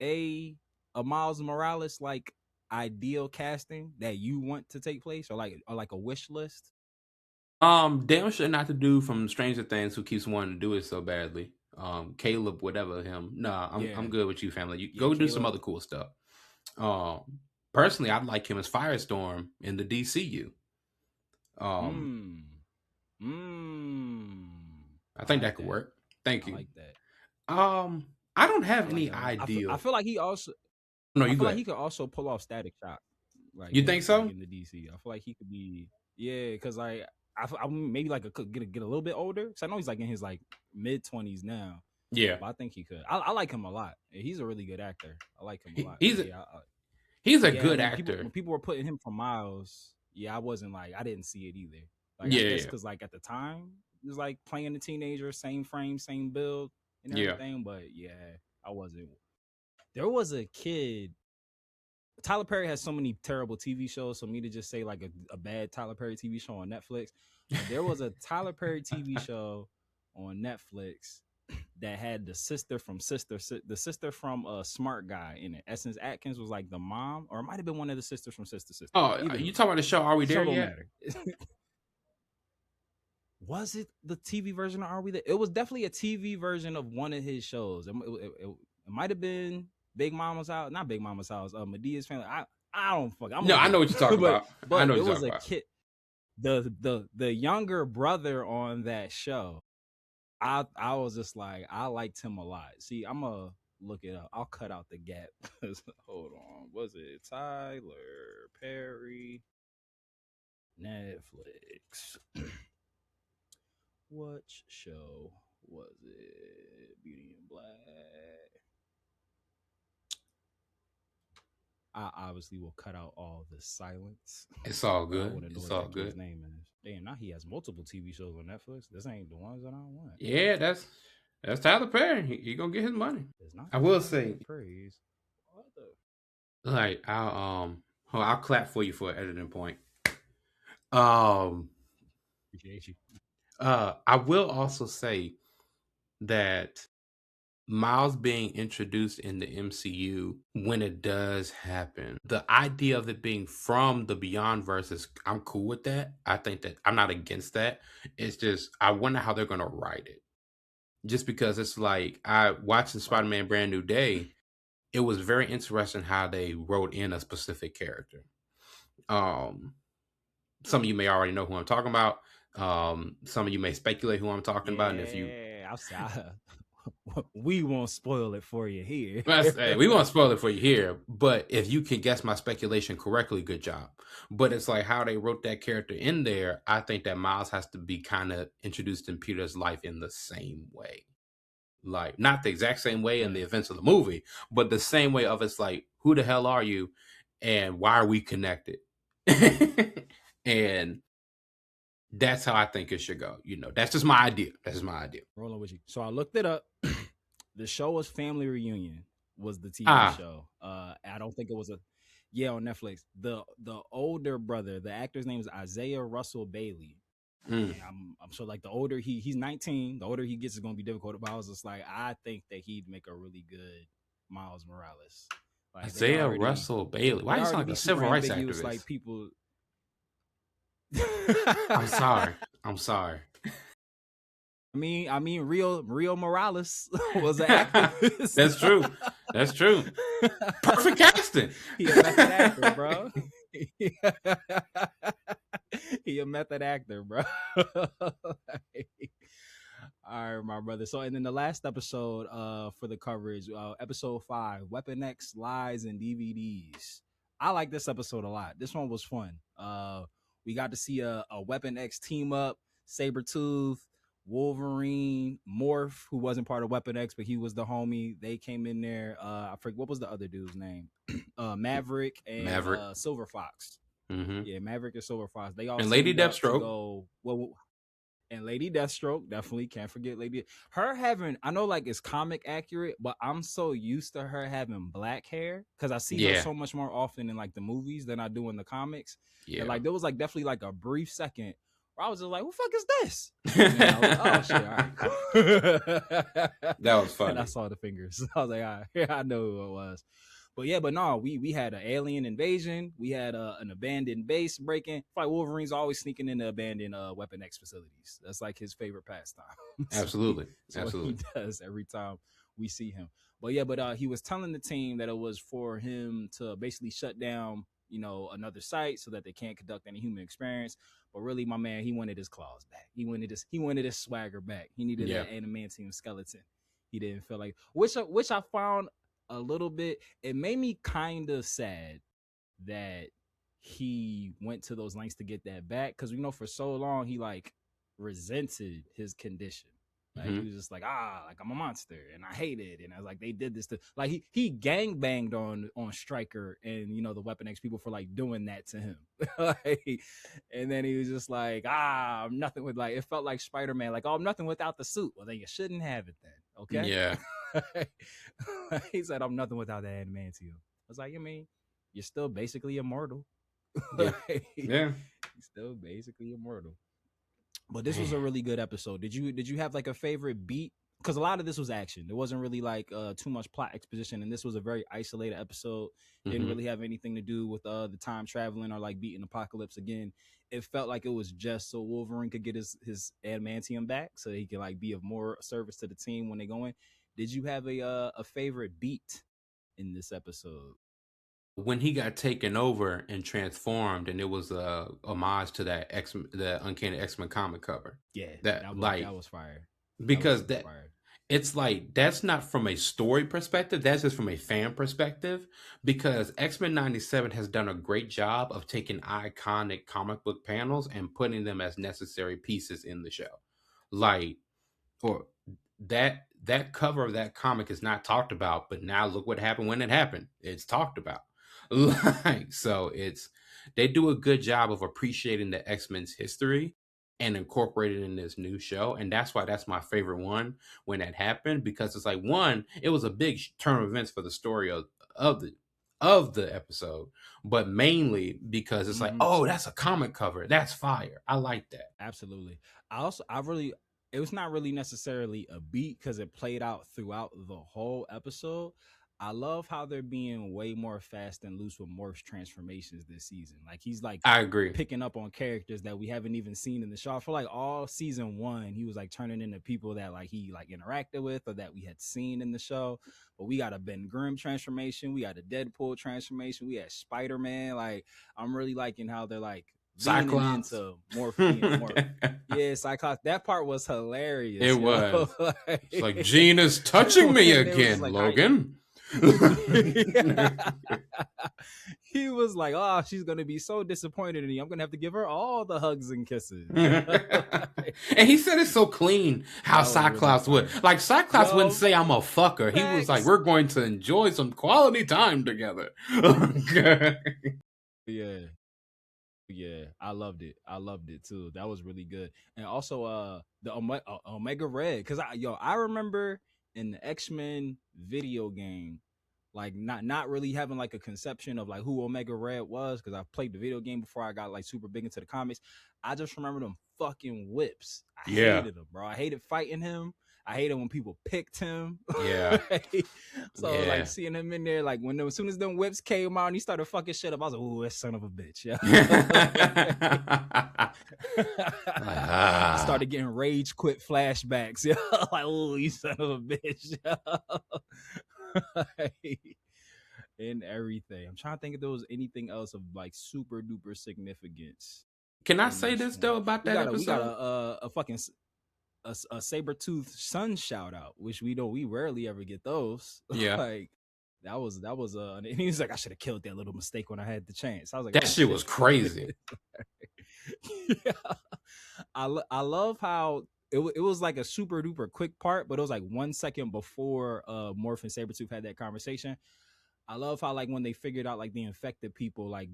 Speaker 2: a Miles Morales like ideal casting that you want to take place or like a wish list?
Speaker 3: Damn sure not the dude from Stranger Things who keeps wanting to do it so badly. Caleb, whatever him. Nah, I'm good with you, family. You go do some other cool stuff. Personally, I'd like him as Firestorm in the DCU. I think that could work. Thank you.
Speaker 2: I like that.
Speaker 3: I don't have any ideal.
Speaker 2: I feel like he also
Speaker 3: No,
Speaker 2: I
Speaker 3: you
Speaker 2: feel like
Speaker 3: good.
Speaker 2: he could also pull off Static Shock. Like
Speaker 3: You think so?
Speaker 2: Like in the DC, I feel like he could be, yeah, because like I maybe like could get a little bit older. Because I know he's like in his like mid-20s now,
Speaker 3: Yeah.
Speaker 2: but I think he could. I like him a lot. He's a really good actor. I like him a lot.
Speaker 3: He's
Speaker 2: But
Speaker 3: a,
Speaker 2: yeah,
Speaker 3: he's a
Speaker 2: yeah.
Speaker 3: good
Speaker 2: When
Speaker 3: actor.
Speaker 2: people were putting him for Miles, yeah, I wasn't like I didn't see it either. Like I guess
Speaker 3: Yeah.
Speaker 2: because like at the time he was like playing the teenager, same frame, same build, and
Speaker 3: Yeah.
Speaker 2: everything. But yeah, I wasn't. There was a kid. Tyler Perry has so many terrible TV shows. So me to just say like a bad Tyler Perry TV show on Netflix, there was a Tyler Perry TV show on Netflix that had the sister from Smart Guy in it. Essence Atkins was like the mom, or it might have been one of the sisters from Sister.
Speaker 3: Oh, you talking about the show? Are we there
Speaker 2: don't
Speaker 3: yet?
Speaker 2: Matter. Was it the TV version of Are We There? It was definitely a TV version of one of his shows. It might have been Big Mama's House, not Big Mama's House. Medea's Family. I don't fuck.
Speaker 3: I know what you're talking about.
Speaker 2: But
Speaker 3: I know
Speaker 2: it was a kid. The younger brother on that show. I was just like, I liked him a lot. See, I'm gonna look it up. I'll cut out the gap. Hold on. Was it Tyler Perry? Netflix. What show was it? Beauty and Black. I obviously will cut out all the silence.
Speaker 3: It's all
Speaker 2: I
Speaker 3: good.
Speaker 2: want to know
Speaker 3: It's
Speaker 2: what
Speaker 3: all
Speaker 2: that
Speaker 3: good.
Speaker 2: kid's name is. Damn, now he has multiple TV shows on Netflix. This ain't the ones that I want.
Speaker 3: Yeah, that's Tyler Perry. He gonna get his money.
Speaker 2: It's not.
Speaker 3: I will say,
Speaker 2: praise. What the?
Speaker 3: like I'll clap for you for an editing point.
Speaker 2: Appreciate you.
Speaker 3: I will also say that Miles being introduced in the MCU, when it does happen, the idea of it being from the Beyond versus, I'm cool with that. I think that I'm not against that. It's just I wonder how they're gonna write it. Just because it's like I watching Spider-Man Brand New Day, it was very interesting how they wrote in a specific character. Some of you may already know who I'm talking about. Some of you may speculate who I'm talking about, and if you,
Speaker 2: we won't spoil it for you here.
Speaker 3: hey, we won't spoil it for you here, but if you can guess my speculation correctly, good job. But it's like how they wrote that character in there. I think that Miles has to be kind of introduced in Peter's life in the same way. Like, not the exact same way in the events of the movie, but the same way of it's like, who the hell are you? And why are we connected? And that's how I think it should go. You know, that's just my idea. That's just my idea.
Speaker 2: Rolling with you. So I looked it up. The show was Family Reunion, was the TV show. I don't think it was on Netflix. The older brother, the actor's name is Isaiah Russell Bailey. I'm sure like the older he's 19, the older he gets is gonna be difficult. But I was just like, I think that he'd make a really good Miles Morales. Like,
Speaker 3: Isaiah Russell Bailey. Why you sound like a civil rights activist?
Speaker 2: Like people.
Speaker 3: I'm sorry.
Speaker 2: I mean, Rio Morales was an activist.
Speaker 3: That's true. Perfect casting.
Speaker 2: He a method actor, bro. He a method actor, bro. All right, my brother. So, and then the last episode for the coverage, episode 5, Weapon X Lies and DVDs. I like this episode a lot. This one was fun. We got to see a Weapon X team up, Sabretooth, Wolverine, Morph, who wasn't part of Weapon X, but he was the homie. They came in there. I forget what was the other dude's name. Maverick and Silver Fox.
Speaker 3: Mm-hmm.
Speaker 2: Yeah, Maverick and Silver Fox. They all
Speaker 3: and Lady Deathstroke.
Speaker 2: And Lady Deathstroke, definitely can't forget Lady. Her having, I know like it's comic accurate, but I'm so used to her having black hair because I see her so much more often in like the movies than I do in the comics. Yeah, and like there was like definitely like a brief second where I was just like, "What the fuck is this?" Oh shit! All right, cool.
Speaker 3: That was funny.
Speaker 2: And I saw the fingers. I was like, "All right, I know who it was." But no, we had an alien invasion. We had an abandoned base breaking. Like Wolverine's always sneaking into abandoned Weapon X facilities. That's like his favorite pastime.
Speaker 3: Absolutely.
Speaker 2: Absolutely. What he does every time we see him. But he was telling the team that it was for him to basically shut down, another site so that they can't conduct any human experience. But really, my man, he wanted his claws back. He wanted his swagger back. He needed that adamantium skeleton. He didn't feel like which I found a little bit. It made me kind of sad that he went to those lengths to get that back, because for so long he like resented his condition. Like he was just like, like I'm a monster and I hate it. And I was like, they did this to like he gang banged on Stryker and the Weapon X people for like doing that to him. Like, and then he was just like, I'm nothing with like, it felt like Spider-Man, like, I'm nothing without the suit. Well, then you shouldn't have it then. Okay.
Speaker 3: Yeah.
Speaker 2: He said, I'm nothing without that adamantium. I was like, you're still basically immortal.
Speaker 3: Yeah.
Speaker 2: Like,
Speaker 3: Yeah.
Speaker 2: You're still basically immortal. But this was a really good episode. Did you have like a favorite beat? Because a lot of this was action. There wasn't really like too much plot exposition, and this was a very isolated episode. Didn't really have anything to do with the time traveling or like beating Apocalypse again. It felt like it was just so Wolverine could get his adamantium back, so he could like be of more service to the team when they go in. Did you have a favorite beat in this episode?
Speaker 3: When he got taken over and transformed, and it was a homage to the Uncanny X-Men comic cover.
Speaker 2: Yeah,
Speaker 3: that
Speaker 2: was fire.
Speaker 3: Because it's like, that's not from a story perspective, that's just from a fan perspective, because X-Men 97 has done a great job of taking iconic comic book panels and putting them as necessary pieces in the show. Like, or that cover of that comic is not talked about, but now look what happened when it happened. It's talked about. Like, so they do a good job of appreciating the X-Men's history and incorporating it in this new show. And that's why that's my favorite one when that happened, because it's like, one, it was a big turn of events for the story of the episode, but mainly because it's like, oh, that's a comic cover. That's fire. I like that.
Speaker 2: Absolutely. It was not really necessarily a beat because it played out throughout the whole episode. I love how they're being way more fast and loose with Morph's transformations this season. Like, he's like,
Speaker 3: I agree,
Speaker 2: picking up on characters that we haven't even seen in the show. For like all season 1, he was like turning into people that like he like interacted with or that we had seen in the show. But we got a Ben Grimm transformation, we got a Deadpool transformation, we had Spider-Man. Like, I'm really liking how they're like
Speaker 3: Cyclops
Speaker 2: into Morph. Yeah, Cyclops. That part was hilarious.
Speaker 3: It was. It's like, Gina's touching me again, like, Logan.
Speaker 2: He was like, oh, she's gonna be so disappointed in me. I'm gonna have to give her all the hugs and kisses.
Speaker 3: And he said it so clean how Cyclops really would. Like, Cyclops wouldn't say I'm a fucker. Thanks. He was like, we're going to enjoy some quality time together.
Speaker 2: Yeah, I loved it too. That was really good. And also the Omega Red, because I remember in the X-Men video game, like not really having like a conception of like who Omega Red was, because I played the video game before I got like super big into the comics. I just remember them fucking whips. I hated them, bro. I hated fighting him. I hated when people picked him.
Speaker 3: Yeah.
Speaker 2: So like seeing him in there, like as soon as them whips came out and he started fucking shit up, I was like, "Ooh, that son of a bitch!" Yeah. I started getting rage quit flashbacks. Yeah, like, "Ooh, you son of a bitch!" And everything. I'm trying to think if there was anything else of like super duper significance.
Speaker 3: Can I say this though about that episode?
Speaker 2: We got a fucking a saber-toothed son shout out, which we rarely ever get those.
Speaker 3: Yeah.
Speaker 2: Like that was and he was like, I should have killed that little mistake when I had the chance. I was like,
Speaker 3: that shit was crazy.
Speaker 2: Yeah. I love how it was like a super duper quick part, but it was like 1 second before Morph and Sabretooth had that conversation. I love how like when they figured out like the infected people, like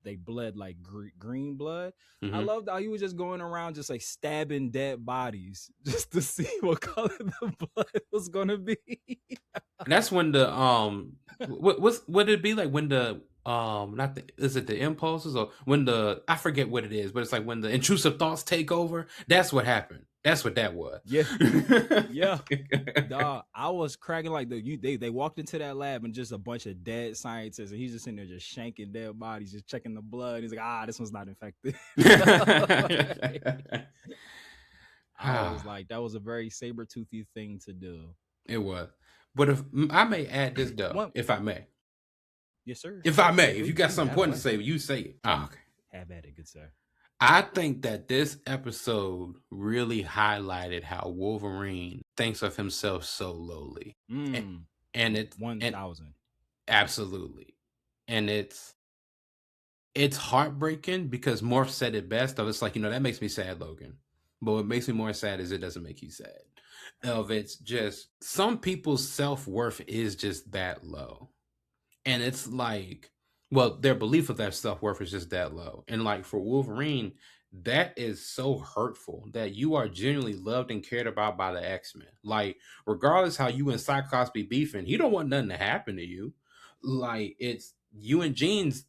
Speaker 2: they bled like green blood. Mm-hmm. I loved how he was just going around just like stabbing dead bodies just to see what color the blood was gonna be.
Speaker 3: That's when the what did it be like when the is it the impulses or when I forget what it is, but it's like when the intrusive thoughts take over. That's what happened. That's what that was.
Speaker 2: Yeah. Yeah. Dog, I was cracking like they walked into that lab and just a bunch of dead scientists, and he's just in there just shanking dead bodies, just checking the blood. He's like, this one's not infected. I was like, that was a very saber-toothy thing to do.
Speaker 3: It was. But if I may add this though, if I may.
Speaker 2: Yes, sir.
Speaker 3: If I may, if you got something important to say, you say it. Oh, okay.
Speaker 2: Have at it, good sir.
Speaker 3: I think that this episode really highlighted how Wolverine thinks of himself so lowly. And it's
Speaker 2: 1,000.
Speaker 3: absolutely, and it's heartbreaking because Morph said it best. Though it's like, that makes me sad, Logan. But what makes me more sad is it doesn't make you sad. It's just some people's self-worth is just that low. And it's like, well, their belief of their self-worth is just that low. And like for Wolverine, that is so hurtful that you are genuinely loved and cared about by the X-Men. Like, regardless how you and Cyclops be beefing, he don't want nothing to happen to you. Like, it's you and Jean's,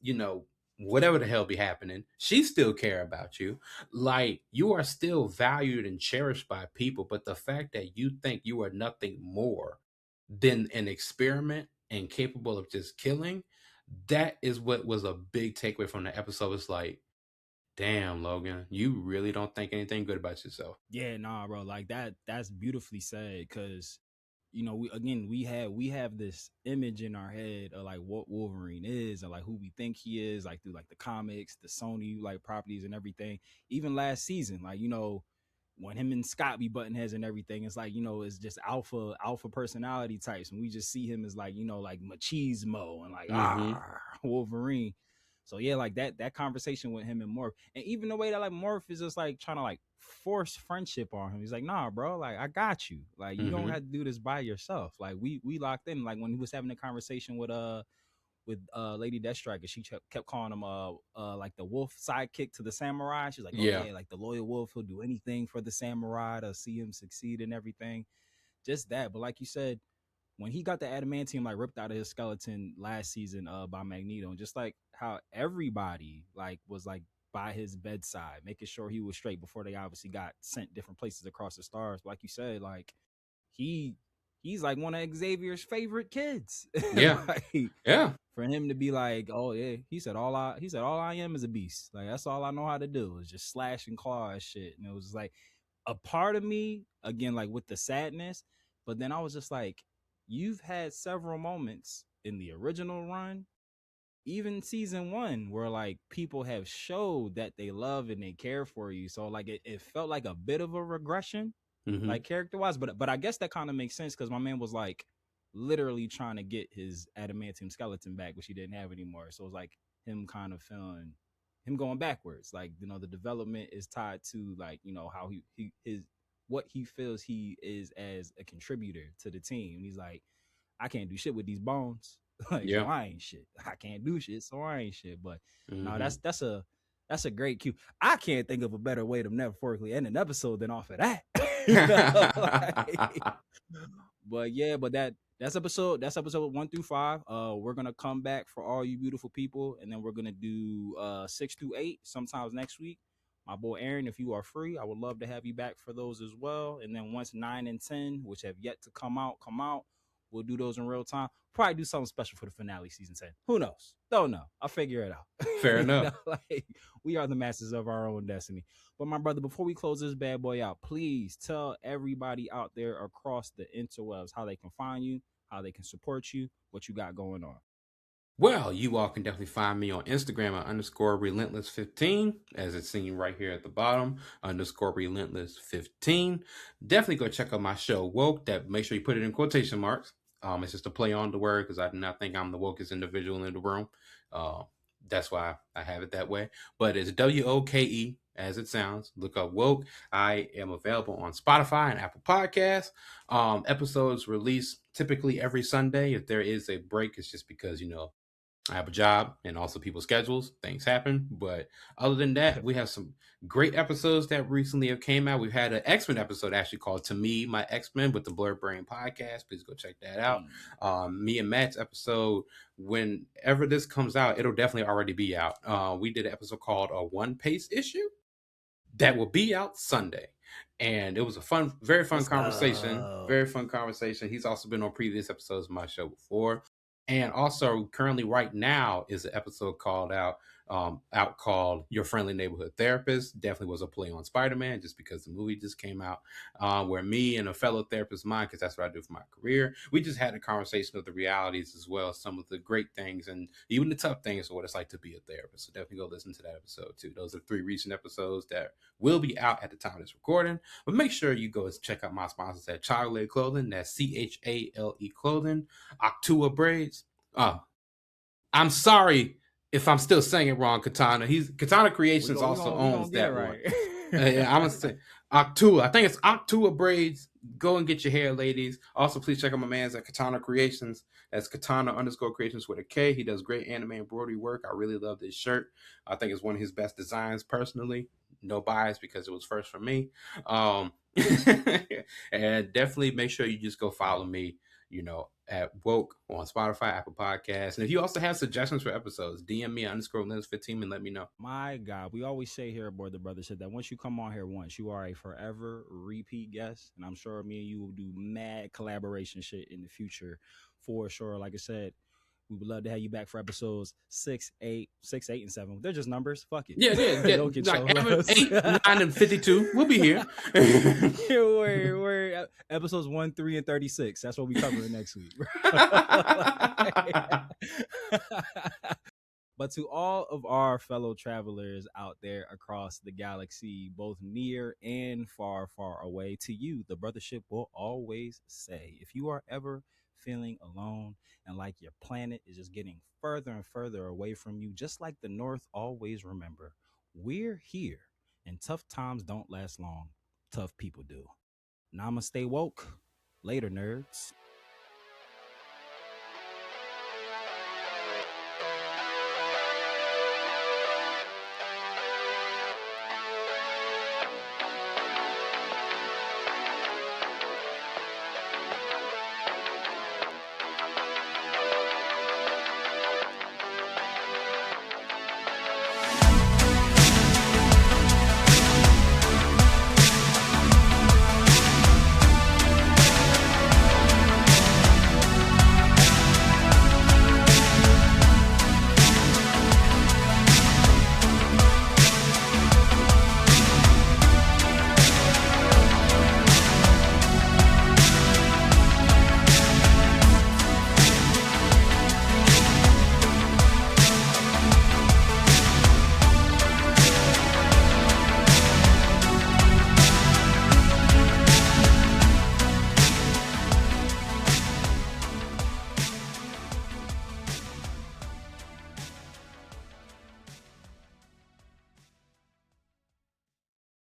Speaker 3: whatever the hell be happening, she still care about you. Like, you are still valued and cherished by people, but the fact that you think you are nothing more than an experiment and capable of just killing, that is what was a big takeaway from the episode. It's like, damn, Logan, you really don't think anything good about yourself.
Speaker 2: Yeah, nah, bro. Like that's beautifully said. Because we have this image in our head of like what Wolverine is and like who we think he is, like through like the comics, the Sony like properties and everything. Even last season, like, when him and Scott be button heads and everything, it's like, it's just alpha personality types, and we just see him as like, like machismo and like Wolverine. So yeah, like that conversation with him and Morph, and even the way that like Morph is just like trying to like force friendship on him. He's like, nah, bro, like I got you. Like you don't have to do this by yourself. Like we locked in. Like when he was having a conversation with Lady Deathstrike, she kept calling him like the wolf sidekick to the samurai. She's like, oh yeah, like the loyal wolf, he'll do anything for the samurai to see him succeed and everything. Just that. But like you said, when he got the adamantium like ripped out of his skeleton last season by Magneto, and just like how everybody like was like by his bedside, making sure he was straight before they obviously got sent different places across the stars. But like you said, like he's like one of Xavier's favorite kids.
Speaker 3: Yeah.
Speaker 2: Like,
Speaker 3: yeah.
Speaker 2: For him to be like, oh yeah, he said all I am is a beast. Like that's all I know how to do is just slash and claw and shit. And it was like a part of me, again, like with the sadness, but then I was just like, you've had several moments in the original run, even season 1, where like people have showed that they love and they care for you. So like it felt like a bit of a regression, like character wise, but I guess that kind of makes sense because my man was like literally trying to get his adamantium skeleton back, which he didn't have anymore. So it was like him kind of feeling him going backwards. Like, the development is tied to like, how his what he feels he is as a contributor to the team. He's like, I can't do shit with these bones. Like, so I ain't shit. I can't do shit, so I ain't shit. But no, that's a great cue. I can't think of a better way to metaphorically end an episode than off of that. But yeah, but that's episode 1 through 5. We're gonna come back for all you beautiful people, and then we're gonna do 6 through 8 sometimes next week. My boy Aaron, if you are free, I would love to have you back for those as well. And then once 9 and 10, which have yet to come out, we'll do those in real time. Probably do something special for the finale, season 10. Who knows? Don't know. I'll figure it out.
Speaker 3: Fair enough.
Speaker 2: Like, we are the masters of our own destiny. But my brother, before we close this bad boy out, please tell everybody out there across the interwebs how they can find you, how they can support you, what you got going on.
Speaker 3: Well, you all can definitely find me on Instagram at _Relentless15, as it's seen right here at the bottom, _Relentless15. Definitely go check out my show, Woke. That make sure you put it in quotation marks. It's just a play on the word because I do not think I'm the wokest individual in the room. That's why I have it that way. But it's WOKE, as it sounds. Look up Woke. I am available on Spotify and Apple Podcasts. Episodes release typically every Sunday. If there is a break, it's just because, I have a job and also people's schedules. Things happen. But other than that, we have some great episodes that recently have came out. We've had an X-Men episode actually called To Me, My X-Men with the Blurred Brain podcast. Please go check that out. Me and Matt's episode, whenever this comes out, it'll definitely already be out. We did an episode called A One Pace Issue that will be out Sunday. And it was a very fun conversation. Very fun conversation. He's also been on previous episodes of my show before. And also, currently, right now, is an episode called out out called Your Friendly Neighborhood Therapist. Definitely was a play on Spider-Man just because the movie just came out, where me and a fellow therapist of mine, because that's what I do for my career, we just had a conversation of the realities as well, some of the great things and even the tough things of what it's like to be a therapist. So definitely go listen to that episode too. Those are 3 recent episodes that will be out at the time of this recording. But make sure you go check out my sponsors at Chocolate Clothing. That's CHALE Clothing. Octua Braids. I'm sorry if I'm still saying it wrong, Katana. Katana Creations also owns that right. One. Yeah, I'm gonna say Octua. I think it's Octua Braids. Go and get your hair, ladies. Also, please check out my man's at Katana Creations. That's Katana_Creations with a K. He does great anime embroidery work. I really love this shirt. I think it's one of his best designs personally. No bias because it was first for me. And definitely make sure you just go follow me, at Woke on Spotify, Apple Podcasts. And if you also have suggestions for episodes, DM me _Linus15 and let me know.
Speaker 2: My God, we always say here aboard the Brothership that once you come on here once, you are a forever repeat guest. And I'm sure me and you will do mad collaboration shit in the future for sure. Like I said, we would love to have you back for episodes 6, 8, and 7. They're just numbers. Fuck it.
Speaker 3: Yeah. Don't like 8, 9, and 52. We'll be here.
Speaker 2: we're episodes 1, 3, and 36. That's what we covering next week. But to all of our fellow travelers out there across the galaxy, both near and far, far away, to you, the Brothership will always say, if you are ever feeling alone and like your planet is just getting further and further away from you, just like the North, always remember, we're here and tough times don't last long. Tough people do. Namaste woke. Later, nerds.